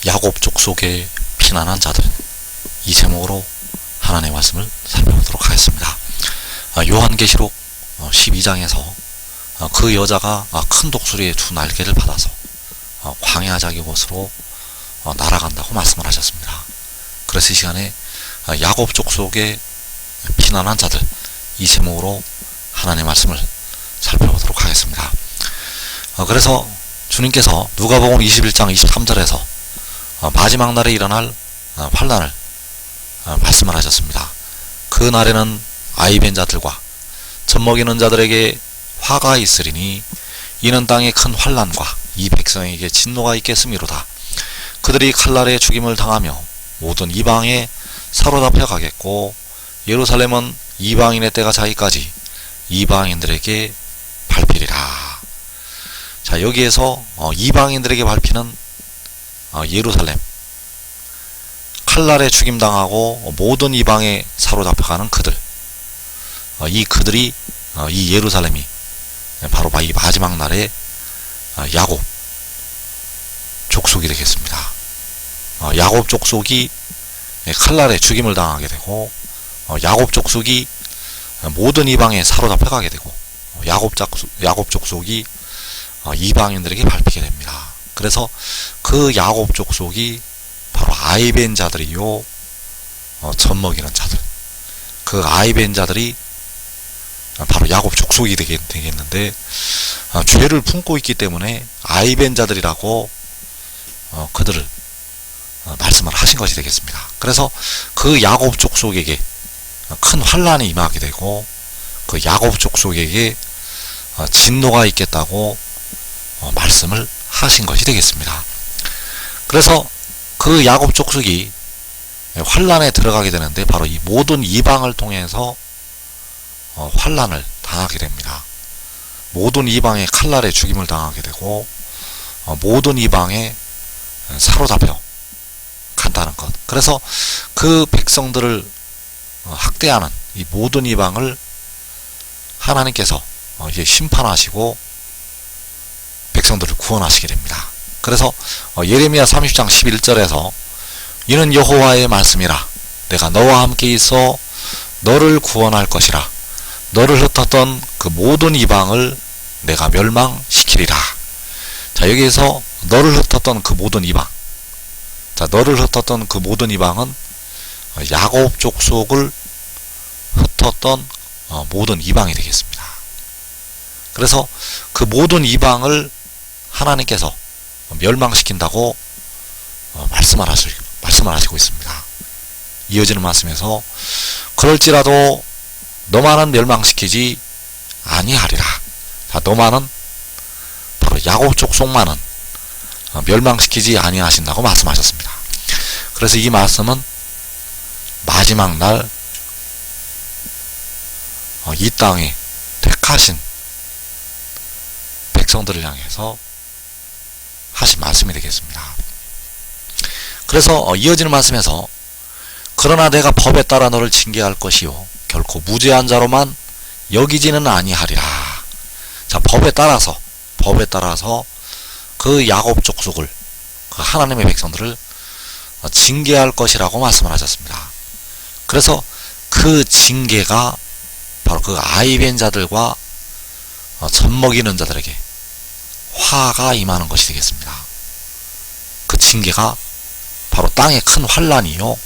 야곱 족속의 피난한 자들, 이 제목으로 하나님의 말씀을 살펴보도록 하겠습니다. 요한계시록 12장에서 그 여자가 큰 독수리의 두 날개를 받아서 광야 자기 곳으로 날아간다고 말씀을 하셨습니다. 그래서 이 시간에 야곱 족속의 피난한 자들, 이 제목으로 하나님의 말씀을 살펴보도록 하겠습니다. 그래서 주님께서 누가복음 21장 23절에서 마지막 날에 일어날 환난을 말씀을 하셨습니다. 그 날에는 아이벤 자들과 젖먹이는 자들에게 화가 있으리니 이는 땅에 큰 환난과 이 백성에게 진노가 있겠음이로다. 그들이 칼날에 죽임을 당하며 모든 이방에 사로잡혀 가겠고 예루살렘은 이방인의 때가 차기까지 이방인들에게 밟히리라. 자, 여기에서 이방인들에게 밟히는 예루살렘, 칼날에 죽임당하고 모든 이방에 사로잡혀가는 그들, 이 그들이 이 예루살렘이 바로 이 마지막 날에 야곱 족속이 되겠습니다. 야곱 족속이 칼날에 죽임을 당하게 되고 야곱 족속이 모든 이방에 사로잡혀가게 되고 야곱 족속이 이방인들에게 밟히게 됩니다. 그래서 그 야곱 족속이 바로 아이벤 자들이요, 젖먹이는 자들, 그 아이벤 자들이 바로 야곱 족속이 되겠는데, 죄를 품고 있기 때문에 아이벤 자들이라고 그들을 말씀을 하신 것이 되겠습니다. 그래서 그 야곱 족속에게 큰 환난이 임하게 되고 그 야곱 족속에게 진노가 있겠다고 말씀을 하신 것이 되겠습니다. 그래서 그 야곱 족속이 환난에 들어가게 되는데 바로 이 모든 이방을 통해서 환난을 당하게 됩니다. 모든 이방에 칼날에 죽임을 당하게 되고 모든 이방에 사로잡혀 간다는 것. 그래서 그 백성들을 학대하는 이 모든 이방을 하나님께서 이제 심판하시고 백성들을 구원하시게 됩니다. 그래서 예레미야 30장 11절에서 이는 여호와의 말씀이라 내가 너와 함께 있어 너를 구원할 것이라 너를 흩었던 그 모든 이방을 내가 멸망시키리라. 자, 여기에서 너를 흩었던 그 모든 이방, 자, 너를 흩었던 그 모든 이방은 야곱 족속을 흩었던 모든 이방이 되겠습니다. 그래서 그 모든 이방을 하나님께서 멸망시킨다고 말씀을 하시고 있습니다. 이어지는 말씀에서 그럴지라도 너만은 멸망시키지 아니하리라. 자, 너만은 바로 야곱 족속만은 멸망시키지 아니하신다고 말씀하셨습니다. 그래서 이 말씀은 마지막 날 이 땅에 택하신 백성들을 향해서 하신 말씀이 되겠습니다. 그래서 이어지는 말씀에서 그러나 내가 법에 따라 너를 징계할 것이요 결코 무죄한 자로만 여기지는 아니하리라. 자, 법에 따라서 그 야곱 족속을, 그 하나님의 백성들을 징계할 것이라고 말씀을 하셨습니다. 그래서 그 징계가 바로 그 아이벤 자들과 젖먹이는 자들에게 화가 임하는 것이 되겠습니다. 그 징계가 바로 땅의 큰 환난이요,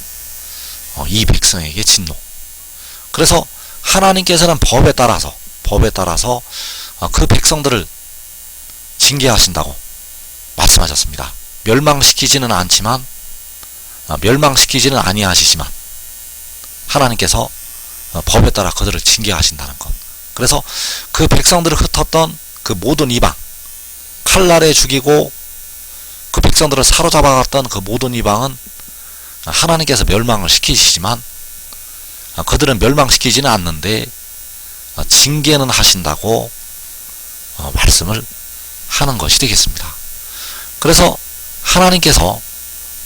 이 백성에게 진노. 그래서 하나님께서는 법에 따라서 그 백성들을 징계하신다고 말씀하셨습니다. 멸망시키지는 아니하시지만 하나님께서 법에 따라 그들을 징계하신다는 것. 그래서 그 백성들을 흩었던 그 모든 이방, 칼날에 죽이고 그 백성들을 사로잡아갔던 그 모든 이방은 하나님께서 멸망을 시키시지만 그들은 멸망시키지는 않는데 징계는 하신다고 말씀을 하는 것이 되겠습니다. 그래서 하나님께서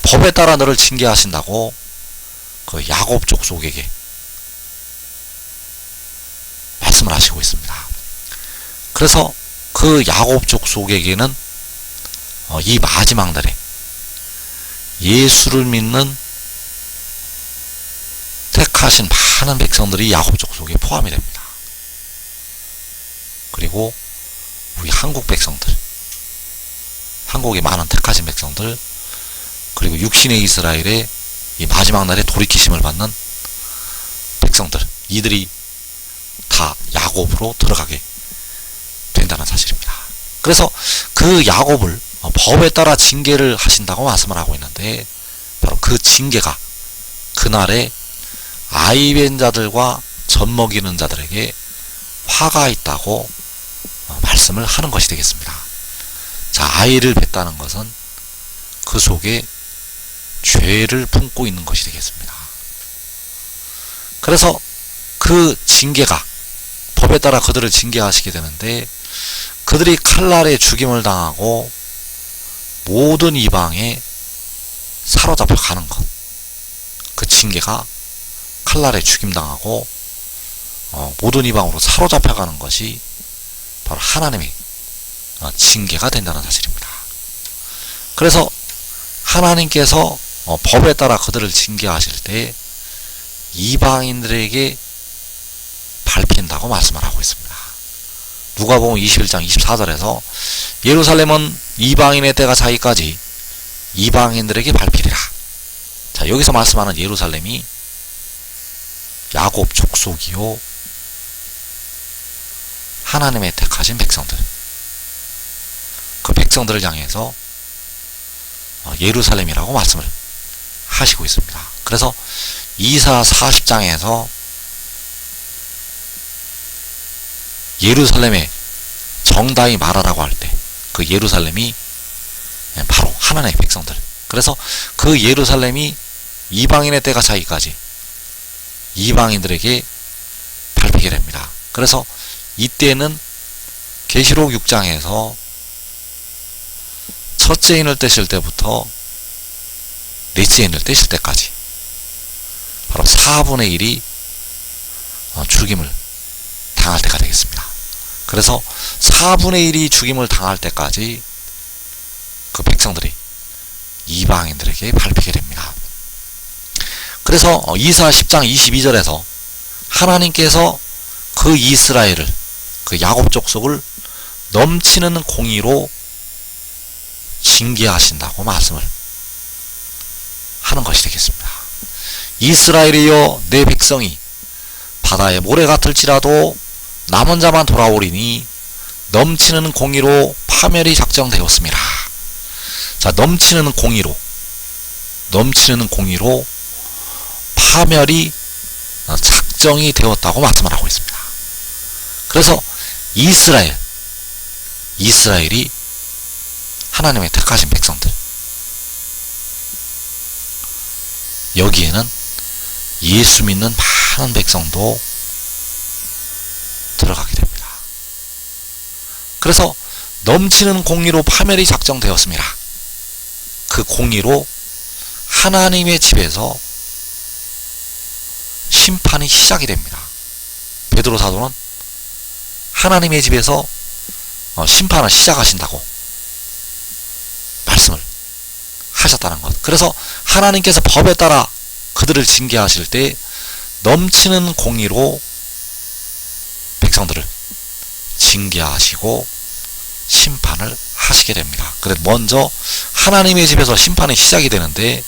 법에 따라 너를 징계하신다고 그 야곱 족속에게 말씀을 하시고 있습니다. 그래서 그 야곱 족속에게는 이 마지막 날에 예수를 믿는 택하신 많은 백성들이 야곱 족속에 포함이 됩니다. 그리고 우리 한국 백성들, 한국의 많은 택하신 백성들, 그리고 육신의 이스라엘의 이 마지막 날에 돌이키심을 받는 백성들, 이들이 다 야곱으로 들어가게 된다는 사실입니다. 그래서 그 야곱을 법에 따라 징계를 하신다고 말씀을 하고 있는데, 바로 그 징계가 그날에 아이 뵌 자들과 젖 먹이는 자들에게 화가 있다고 말씀을 하는 것이 되겠습니다. 자, 아이를 뱉다는 것은 그 속에 죄를 품고 있는 것이 되겠습니다. 그래서 그 징계가, 법에 따라 그들을 징계하시게 되는데, 그들이 칼날에 죽임을 당하고 모든 이방에 사로잡혀 가는 것, 그 징계가 칼날에 죽임당하고 모든 이방으로 사로잡혀 가는 것이 바로 하나님의 징계가 된다는 사실입니다. 그래서 하나님께서 법에 따라 그들을 징계하실 때 이방인들에게 밟힌다고 말씀을 하고 있습니다. 누가복음 21장 24절에서 예루살렘은 이방인의 때가 차기까지 이방인들에게 밟히리라. 자, 여기서 말씀하는 예루살렘이 야곱 족속이요 하나님의 택하신 백성들, 그 백성들을 향해서 예루살렘이라고 말씀을 하시고 있습니다. 그래서 이사 40장에서 예루살렘에 정다이 말하라고 할 때 그 예루살렘이 바로 하나님의 백성들, 그래서 그 예루살렘이 이방인의 때가 차기까지 이방인들에게 밟히게 됩니다. 그래서 이때는 계시록 6장에서 첫째 인을 떼실 때부터 넷째 인을 떼실 때까지 바로 4분의 1이 죽임을 당할 때가 되겠습니다. 그래서 4분의 1이 죽임을 당할 때까지 그 백성들이 이방인들에게 밟히게 됩니다. 그래서 이사 10장 22절에서 하나님께서 그 이스라엘을, 그 야곱 족속을 넘치는 공의로 징계하신다고 말씀을 하는 것이 되겠습니다. 이스라엘이여 내 백성이 바다의 모래 같을지라도 남은 자만 돌아오리니 넘치는 공의로 파멸이 작정되었습니다. 자, 넘치는 공의로 파멸이 작정이 되었다고 말씀을 하고 있습니다. 그래서 이스라엘이 하나님의 택하신 백성들, 여기에는 예수 믿는 많은 백성도 들어가게 됩니다. 그래서 넘치는 공의로 파멸이 작정되었습니다. 그 공의로 하나님의 집에서 심판이 시작이 됩니다. 베드로 사도는 하나님의 집에서 심판을 시작하신다고 말씀을 하셨다는 것. 그래서 하나님께서 법에 따라 그들을 징계하실 때 넘치는 공의로 백성들을 징계하시고 심판을 하시게 됩니다. 그래서 먼저 하나님의 집에서 심판이 시작이 되는데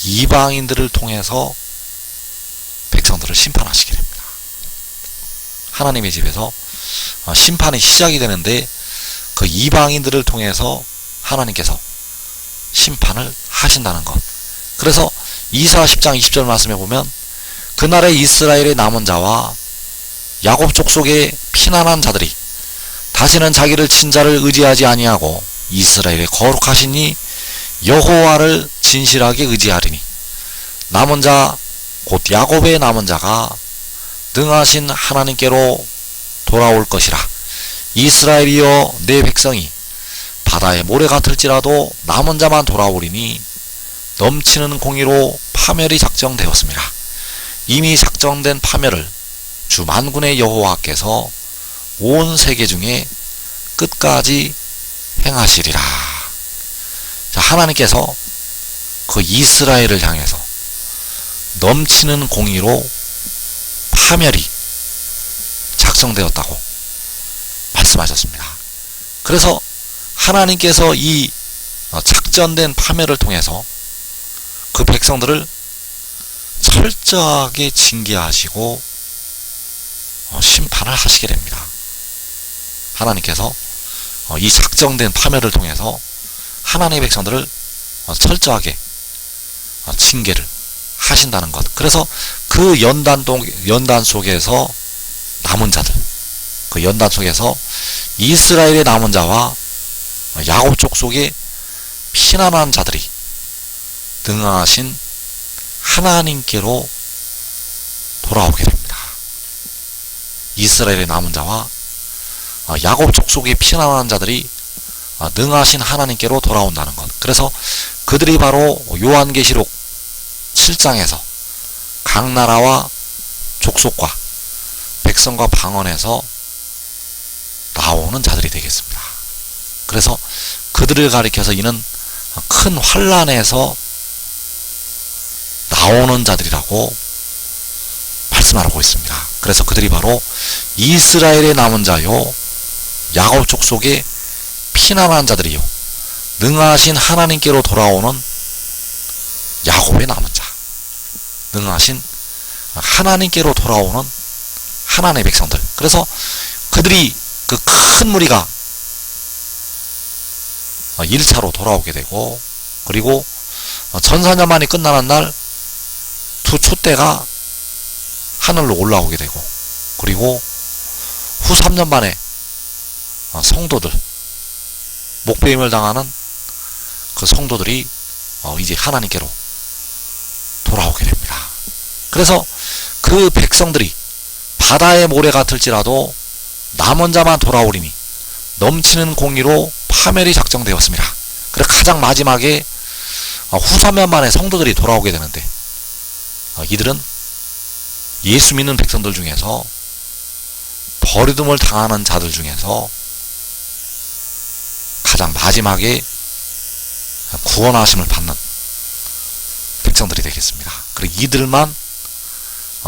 이방인들을 통해서 백성들을 심판하시게 됩니다. 하나님의 집에서 심판이 시작이 되는데 그 이방인들을 통해서 하나님께서 심판을 하신다는 것. 그래서 이사 10장 20절 말씀에 보면 그날에 이스라엘의 남은 자와 야곱 족속에 피난한 자들이 다시는 자기를 친 자를 의지하지 아니하고 이스라엘의 거룩하시니 여호와를 진실하게 의지하리니 남은 자 곧 야곱의 남은 자가 능하신 하나님께로 돌아올 것이라. 이스라엘이여 내 백성이 바다의 모래 같을지라도 남은 자만 돌아오리니 넘치는 공의로 파멸이 작정되었습니다. 이미 작정된 파멸을 주 만군의 여호와께서 온 세계 중에 끝까지 행하시리라. 자, 하나님께서 그 이스라엘을 향해서 넘치는 공의로 파멸이 작성되었다고 말씀하셨습니다. 그래서 하나님께서 이 작전된 파멸을 통해서 그 백성들을 철저하게 징계하시고 심판을 하시게 됩니다. 하나님께서 이 작정된 파멸을 통해서 하나님의 백성들을 철저하게 징계를 하신다는 것. 그래서 그 연단 속에서 남은 자들, 그 연단 속에서 이스라엘의 남은 자와 야곱 족속에 피난한 자들이 능하신 하나님께로 돌아오게 됩니다. 이스라엘의 남은 자와 야곱 족속에 피난한 자들이 능하신 하나님께로 돌아온다는 것. 그래서 그들이 바로 요한계시록 7장에서 각 나라와 족속과 백성과 방언에서 나오는 자들이 되겠습니다. 그래서 그들을 가리켜서 이는 큰 환난에서 나오는 자들이라고 말씀하고 있습니다. 그래서 그들이 바로 이스라엘의 남은 자요 야곱 족속에 피난한 자들이요 능하신 하나님께로 돌아오는 야곱의 남은 자, 능하신 하나님께로 돌아오는 하나님의 백성들. 그래서 그들이 그 큰 무리가 1차로 돌아오게 되고, 그리고 전사년만이 끝나는 날 두 촛대가 하늘로 올라오게 되고, 그리고 후 3년 만에 성도들, 목배임을 당하는 그 성도들이 이제 하나님께로 돌아오게 됩니다. 그래서 그 백성들이 바다의 모래 같을지라도 남은 자만 돌아오리니 넘치는 공의로 파멸이 작정되었습니다. 그래서 가장 마지막에 후 3년 만에 성도들이 돌아오게 되는데, 이들은 예수 믿는 백성들 중에서 버림을 당하는 자들 중에서 가장 마지막에 구원하심을 받는 백성들이 되겠습니다. 그리고 이들만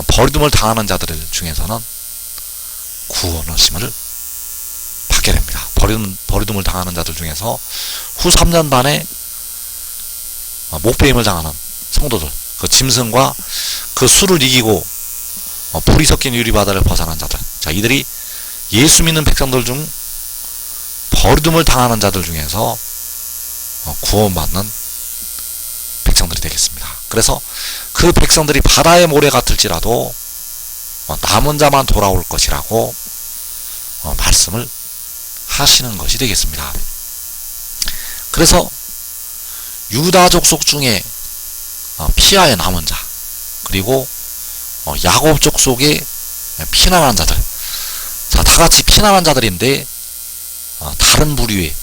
버림을 당하는 자들 중에서는 구원하심을 받게 됩니다. 버림을 당하는 자들 중에서 후 3년 반에 목배임을 당하는 성도들, 그 짐승과 그 수를 이기고 불이 섞인 유리바다를 벗어난 자들, 자, 이들이 예수 믿는 백성들 중 버림을 당하는 자들 중에서 구원받는 백성들이 되겠습니다. 그래서 그 백성들이 바다의 모래 같을지라도 남은 자만 돌아올 것이라고 말씀을 하시는 것이 되겠습니다. 그래서 유다 족속 중에 피하에 남은 자, 그리고 야곱 족속에 피난한 자들, 자, 다같이 피난한 자들인데 다른 부류의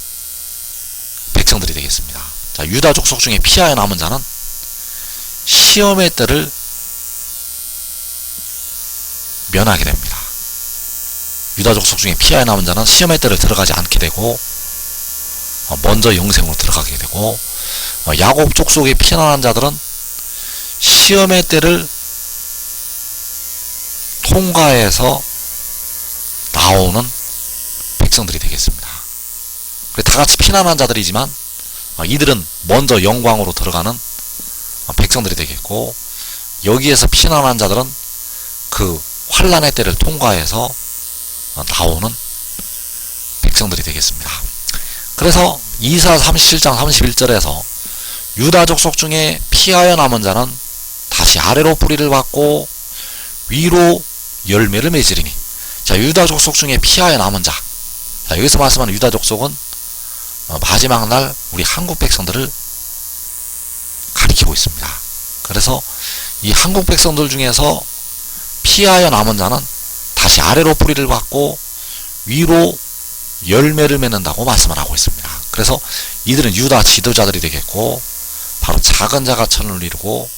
백성들이 되겠습니다. 자, 유다 족속 중에 피하에 남은 자는 시험의 때를 면하게 됩니다. 유다 족속 중에 피하에 남은 자는 시험의 때를 들어가지 않게 되고 먼저 영생으로 들어가게 되고, 야곱 족속에 피난한 자들은 시험의 때를 통과해서 나오는 백성들이 되겠습니다. 다같이 피난한 자들이지만 이들은 먼저 영광으로 들어가는 백성들이 되겠고, 여기에서 피난한 자들은 그 환난의 때를 통과해서 나오는 백성들이 되겠습니다. 그래서 이사 37장 31절에서 유다 족속 중에 피하여 남은 자는 다시 아래로 뿌리를 받고 위로 열매를 맺으리니, 자, 유다 족속 중에 피하여 남은 자, 자, 여기서 말씀하는 유다 족속은 마지막 날 우리 한국 백성들을 가리키고 있습니다. 그래서 이 한국 백성들 중에서 피하여 남은 자는 다시 아래로 뿌리를 받고 위로 열매를 맺는다고 말씀을 하고 있습니다. 그래서 이들은 유다 지도자들이 되겠고, 바로 작은 자가 천을 이루고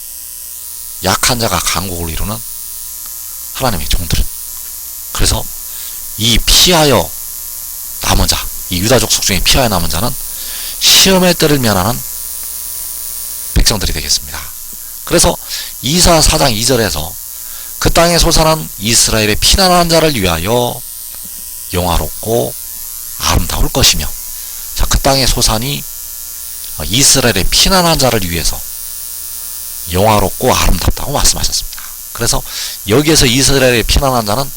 약한 자가 강국을 이루는 하나님의 종들. 그래서 이 피하여 남은 자, 이 유다 족속 중에 피하여 남은 자는 시험의 때를 면하는 백성들이 되겠습니다. 그래서 이사 4장 2절에서 그 땅에 솟아난 이스라엘의 피난한 자를 위하여 영화롭고 아름다울 것이며, 자, 그 땅의 소산이 이스라엘의 피난한 자를 위해서 영화롭고 아름답다고 말씀하셨습니다. 그래서 여기에서 이스라엘의 피난한 자는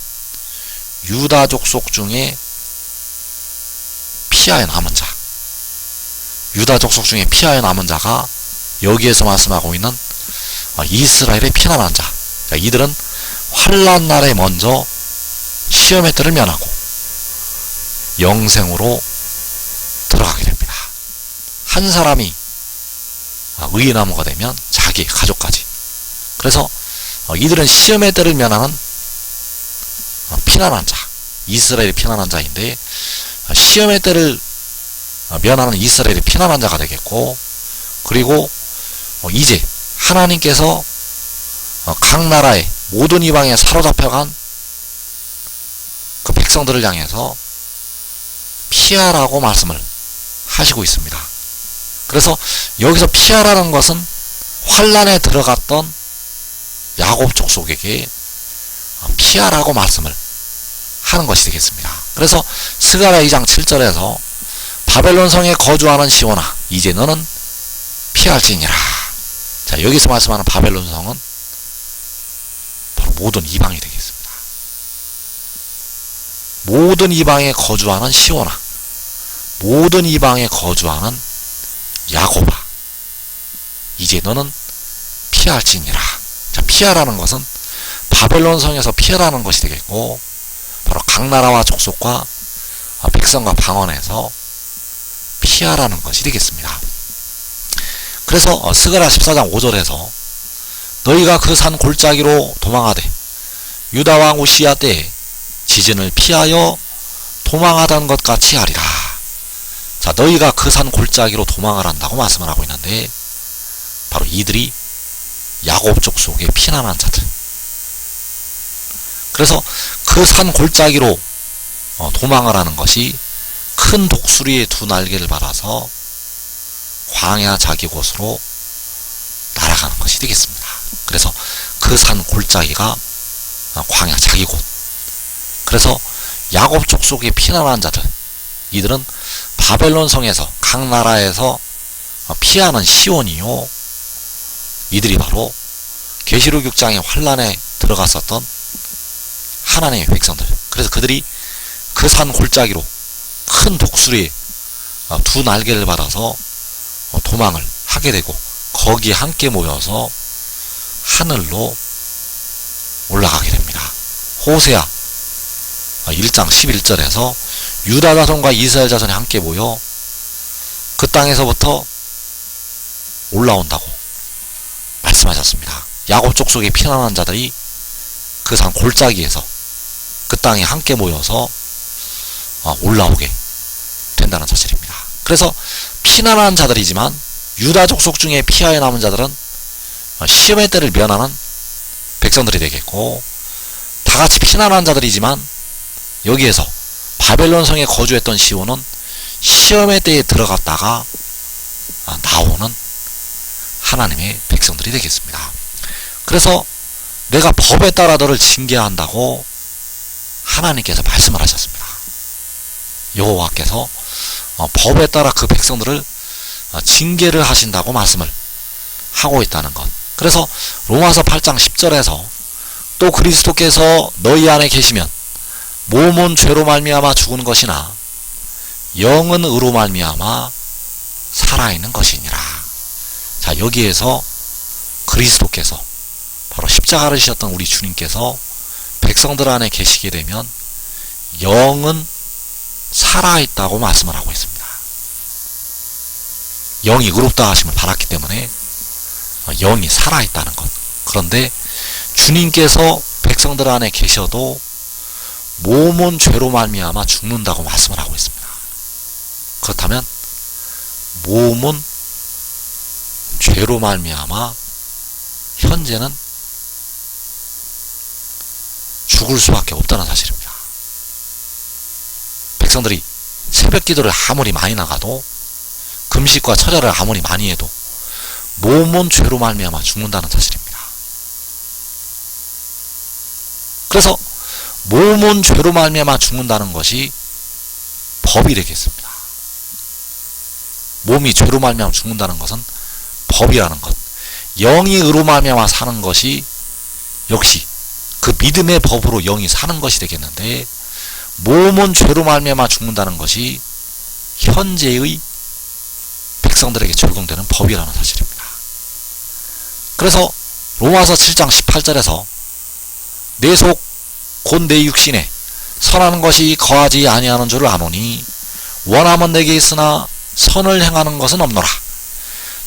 유다 족속 중에 피하여 남은 자, 유다 족속 중에 피하여 남은 자가 여기에서 말씀하고 있는 이스라엘의 피난한 자. 이들은 환난 날에 먼저 시험의 때를 면하고 영생으로 들어가게 됩니다. 한 사람이 의인나무가 되면 자기 가족까지. 그래서 이들은 시험의 때를 면하는 피난한 자, 이스라엘의 피난한 자인데, 시험의 때를 면하는 이스라엘의 피난한 자가 되겠고, 그리고 이제 하나님께서 각 나라의 모든 이방에 사로잡혀간 그 백성들을 향해서 피하라고 말씀을 하시고 있습니다. 그래서 여기서 피하라는 것은 환난에 들어갔던 야곱 족속에게 피하라고 말씀을 하는 것이 되겠습니다. 그래서 스가랴 2장 7절에서 바벨론 성에 거주하는 시온아, 이제 너는 피할지니라. 자, 여기서 말씀하는 바벨론 성은 바로 모든 이방이 되겠습니다. 모든 이방에 거주하는 시온아, 모든 이방에 거주하는 야곱아, 이제 너는 피할지니라. 자, 피하라는 것은 바벨론 성에서 피하라는 것이 되겠고, 바로 각 나라와 족속과 백성과 방언에서 피하라는 것이 되겠습니다. 그래서 스가랴 14장 5절에서 너희가 그 산 골짜기로 도망하되 유다 왕 우시야 때에 지진을 피하여 도망하던 것 같이 하리라. 자, 너희가 그 산 골짜기로 도망을 한다고 말씀을 하고 있는데, 바로 이들이 야곱 족속의 피난한 자들. 그래서 그 산 골짜기로 도망을 하는 것이 큰 독수리의 두 날개를 받아서 광야 자기 곳으로 날아가는 것이 되겠습니다. 그래서 그 산 골짜기가 광야 자기 곳. 그래서 야곱 족속의 피난한 자들, 이들은 바벨론 성에서 각 나라에서 피하는 시온이요, 이들이 바로 계시록 6장의 환란에 들어갔었던 하나님의 백성들. 그래서 그들이 그 산 골짜기로 큰 독수리의 두 날개를 받아서 도망을 하게 되고, 거기에 함께 모여서 하늘로 올라가게 됩니다. 호세아 1장 11절에서 유다 자손과 이스라엘 자손이 함께 모여 그 땅에서부터 올라온다고 말씀하셨습니다. 야곱 족속의 피난한 자들이 그 산 골짜기에서 그 땅에 함께 모여서 올라오게 된다는 사실입니다. 그래서 피난한 자들이지만 유다 족속 중에 피하여 남은 자들은 시험의 때를 면하는 백성들이 되겠고, 다같이 피난한 자들이지만 여기에서 바벨론 성에 거주했던 시온은 시험의 때에 들어갔다가 나오는 하나님의 백성들이 되겠습니다. 그래서 내가 법에 따라 너를 징계한다고 하나님께서 말씀을 하셨습니다. 여호와께서 법에 따라 그 백성들을 징계를 하신다고 말씀을 하고 있다는 것. 그래서 로마서 8장 10절에서 또 그리스도께서 너희 안에 계시면 몸은 죄로 말미암아 죽은 것이나 영은 의로 말미암아 살아있는 것이니라. 자, 여기에서 그리스도께서 바로 십자가를 지셨던 우리 주님께서 백성들 안에 계시게 되면 영은 살아있다고 말씀을 하고 있습니다. 영이 의롭다 하심을 받았기 때문에 영이 살아있다는 것. 그런데 주님께서 백성들 안에 계셔도 몸은 죄로 말미암아 죽는다고 말씀을 하고 있습니다. 그렇다면 몸은 죄로 말미암아 현재는 죽을 수밖에 없다는 사실입니다. 백성들이 새벽 기도를 아무리 많이 나가도, 금식과 철야를 아무리 많이 해도 몸은 죄로 말미암아 죽는다는 사실입니다. 그래서 몸은 죄로 말미암아 죽는다는 것이 법이 되겠습니다. 몸이 죄로 말미암아 죽는다는 것은 법이라는 것, 영이 의로 말미암아 사는 것이 역시 그 믿음의 법으로 영이 사는 것이 되겠는데, 몸은 죄로 말미암아 죽는다는 것이 현재의 백성들에게 적용되는 법이라는 사실입니다. 그래서 로마서 7장 18절에서 내 속 곧 내 육신에 선하는 것이 거하지 아니하는 줄을 아노니 원함은 내게 있으나 선을 행하는 것은 없노라.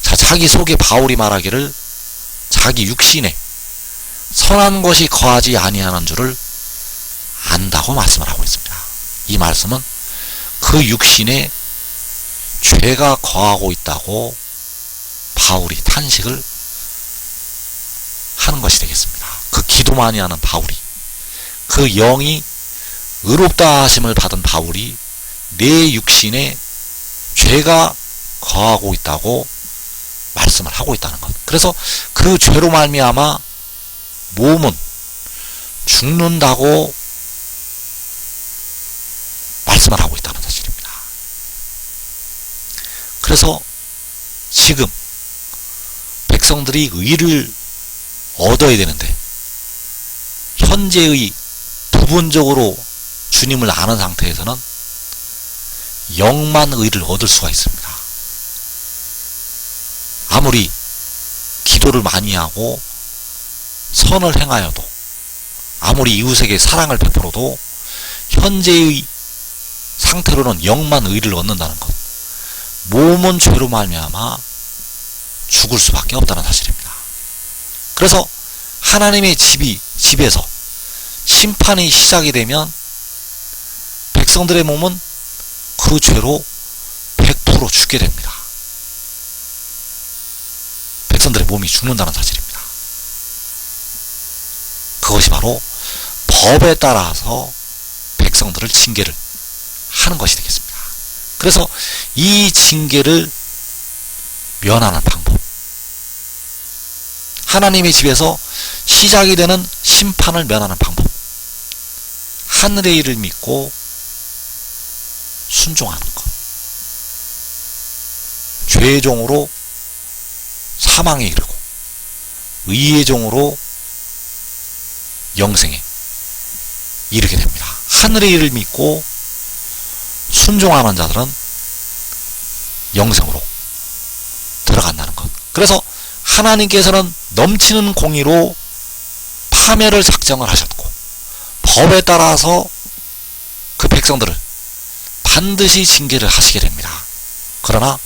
자, 자기 속에 바울이 말하기를 자기 육신에 선한 것이 거하지 아니하는 줄을 안다고 말씀을 하고 있습니다. 이 말씀은 그 육신에 죄가 거하고 있다고 바울이 탄식을 하는 것이 되겠습니다. 그 기도 많이 하는 바울이, 그 영이 의롭다 하심을 받은 바울이 내 육신에 죄가 거하고 있다고 말씀을 하고 있다는 것. 그래서 그 죄로 말미암아 몸은 죽는다고 말씀을 하고 있다는 사실입니다. 그래서 지금 백성들이 의를 얻어야 되는데 현재의 부분적으로 주님을 아는 상태에서는 영만 의를 얻을 수가 있습니다. 아무리 기도를 많이 하고 선을 행하여도, 아무리 이웃에게 사랑을 베풀어도 현재의 상태로는 영만 의를 얻는다는 것, 몸은 죄로 말미암아 죽을 수밖에 없다는 사실입니다. 그래서 하나님의 집에서 심판이 시작이 되면 백성들의 몸은 그 죄로 100% 죽게 됩니다. 백성들의 몸이 죽는다는 사실입니다. 그것이 바로 법에 따라서 백성들을 징계를 하는 것이 되겠습니다. 그래서 이 징계를 면하는 방법, 하나님의 집에서 시작이 되는 심판을 면하는 방법, 하늘의 일을 믿고 순종하는 것, 죄의 종으로 사망에 이르고 의의 종으로 영생에 이르게 됩니다. 하늘의 일을 믿고 순종하는 자들은 영생으로 들어간다는 것. 그래서 하나님께서는 넘치는 공의로 파멸을 작정을 하셨고 법에 따라서 그 백성들을 반드시 징계를 하시게 됩니다. 그러나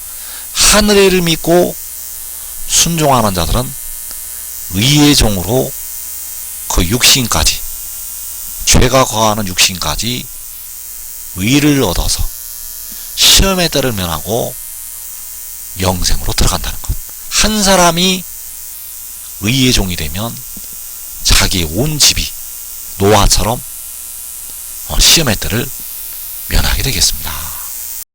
하늘의 일을 믿고 순종하는 자들은 의의 종으로 그 육신까지, 죄가 거하는 육신까지 의를 얻어서 시험의 때를 면하고 영생으로 들어간다는 것. 한 사람이 의의 종이 되면 자기의 온 집이 노아처럼 시험의 때를 면하게 되겠습니다.